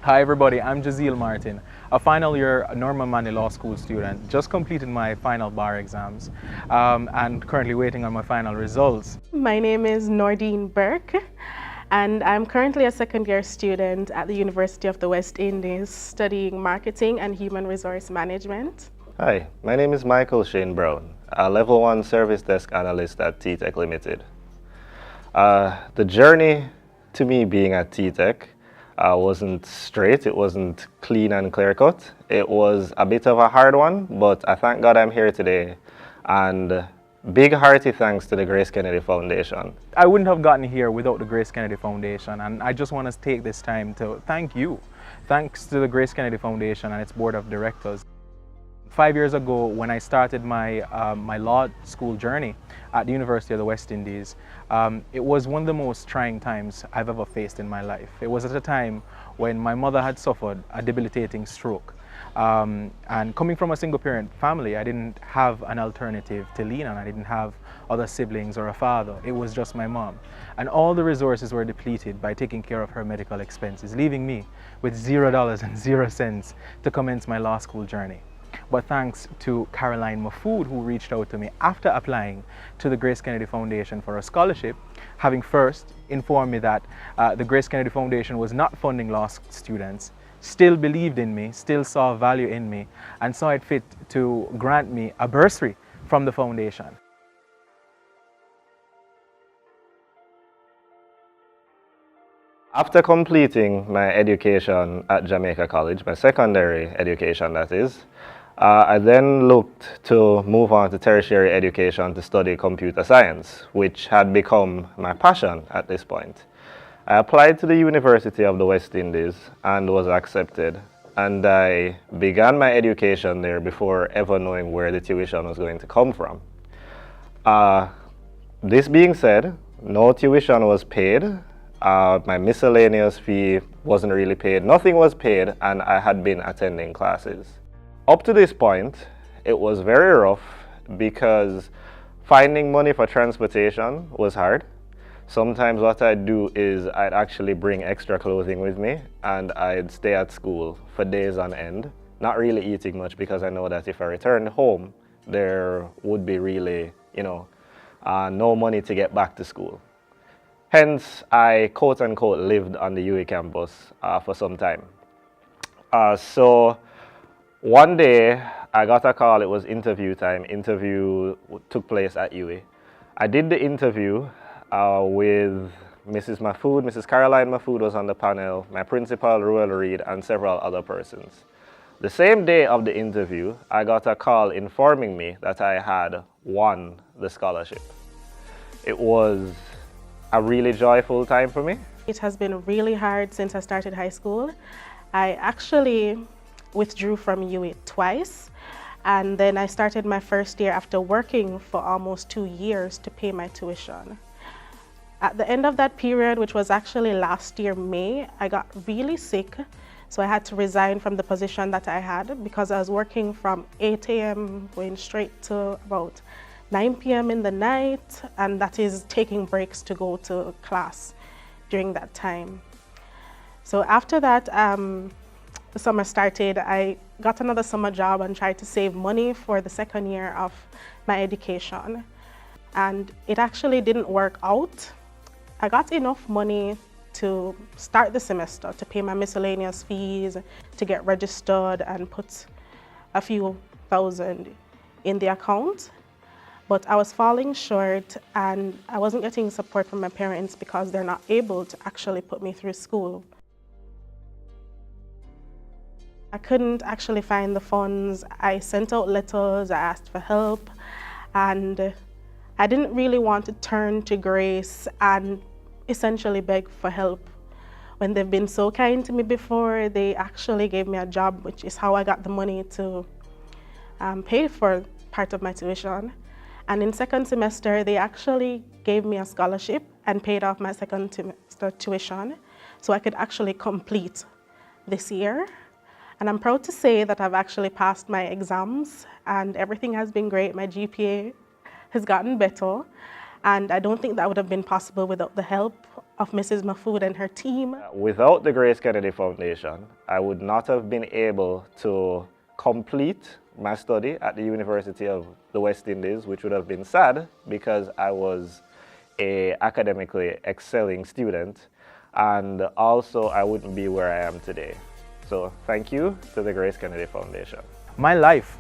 Hi everybody, I'm JEZEEL Martin, a final year Norman Manley Law School student. Just completed my final bar exams and currently waiting on my final results. My name is NORDEENBURKE and I'm currently a second year student at the University of the West Indies studying marketing and human resource management. Hi, my name is SHANEBROWN, a level 1 service desk analyst at TTech Limited. The journey to me being at TTech wasn't straight, it wasn't clean and clear cut. It was a bit of a hard one, but I thank God I'm here today. And big hearty thanks to the GraceKennedy Foundation. I wouldn't have gotten here without the GraceKennedy Foundation, and I just want to take this time to thank you. Thanks to the GraceKennedy Foundation and its board of directors. 5 years ago, when I started my law school journey at the University of the West Indies, it was one of the most trying times I've ever faced in my life. It was at a time when my mother had suffered a debilitating stroke. And coming from a single parent family, I didn't have an alternative to lean on. I didn't have other siblings or a father. It was just my mom. And all the resources were depleted by taking care of her medical expenses, leaving me with $0 and 0 cents to commence my law school journey. But thanks to Caroline Mafood, who reached out to me after applying to the GraceKennedy Foundation for a scholarship, having first informed me that the GraceKennedy Foundation was not funding law students, still believed in me, still saw value in me, and saw it fit to grant me a bursary from the foundation. After completing my education at Jamaica College, my secondary education that is, I then looked to move on to tertiary education to study computer science, which had become my passion at this point. I applied to the University of the West Indies and was accepted, and I began my education there before ever knowing where the tuition was going to come from. This being said, no tuition was paid. My miscellaneous fee wasn't really paid. Nothing was paid, and I had been attending classes. Up to this point, it was very rough because finding money for transportation was hard. Sometimes what I'd do is I'd actually bring extra clothing with me and I'd stay at school for days on end, not really eating much because I know that if I returned home, there would be really, no money to get back to school. Hence, I quote unquote lived on the UE campus for some time. So one day I got a call, it was interview time. Interview took place at UE. I did the interview with Mrs. Mafood. Mrs. Caroline Mafood was on the panel, my principal, Ruel Reed, and several other persons. The same day of the interview, I got a call informing me that I had won the scholarship. It was a really joyful time for me. It has been really hard since I started high school. I actually withdrew from UE twice, and then I started my first year after working for almost 2 years to pay my tuition. At the end of that period, which was actually last year, May, I got really sick, so I had to resign from the position that I had because I was working from 8 a.m. going straight to about 9 p.m. in the night, and that is taking breaks to go to class during that time. So after that, the summer started, I got another summer job and tried to save money for the second year of my education. And it actually didn't work out. I got enough money to start the semester, to pay my miscellaneous fees, to get registered and put a few thousand in the account. But I was falling short and I wasn't getting support from my parents because they're not able to actually put me through school. I couldn't actually find the funds. I sent out letters, I asked for help, and I didn't really want to turn to Grace and essentially beg for help. When they've been so kind to me before, they actually gave me a job, which is how I got the money to pay for part of my tuition. And in second semester, they actually gave me a scholarship and paid off my second semester tuition so I could actually complete this year. And I'm proud to say that I've actually passed my exams and everything has been great. My GPA has gotten better, and I don't think that would have been possible without the help of Mrs. Mahfood and her team. Without the Grace Kennedy Foundation, I would not have been able to complete my study at the University of the West Indies, which would have been sad because I was an academically excelling student, and also I wouldn't be where I am today. So thank you to the Grace Kennedy Foundation. My life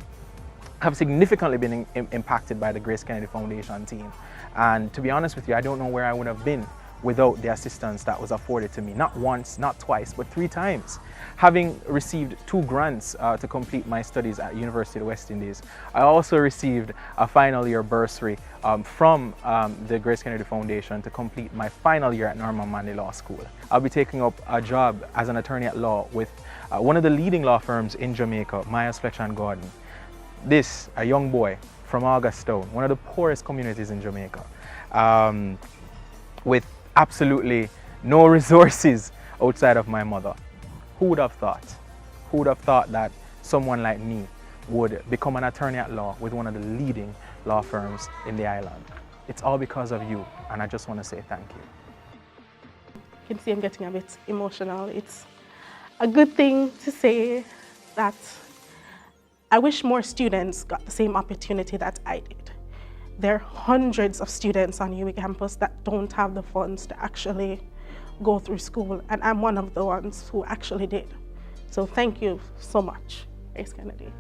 have significantly been impacted by the Grace Kennedy Foundation team. And to be honest with you, I don't know where I would have been without the assistance that was afforded to me. Not once, not twice, but 3 times. Having received 2 grants to complete my studies at University of the West Indies, I also received a final year bursary from the Grace Kennedy Foundation to complete my final year at Norman Manley Law School. I'll be taking up a job as an attorney at law with one of the leading law firms in Jamaica, Myers, Fletcher and Gordon. This, a young boy from Augusttown, one of the poorest communities in Jamaica, with absolutely no resources outside of my mother. Who would have thought? Who would have thought that someone like me would become an attorney at law with one of the leading law firms in the island? It's all because of you, and I just want to say thank you. You can see I'm getting a bit emotional. It's a good thing to say that I wish more students got the same opportunity that I did. There are hundreds of students on UWI campus that don't have the funds to actually go through school, and I'm one of the ones who actually did. So thank you so much, Grace Kennedy.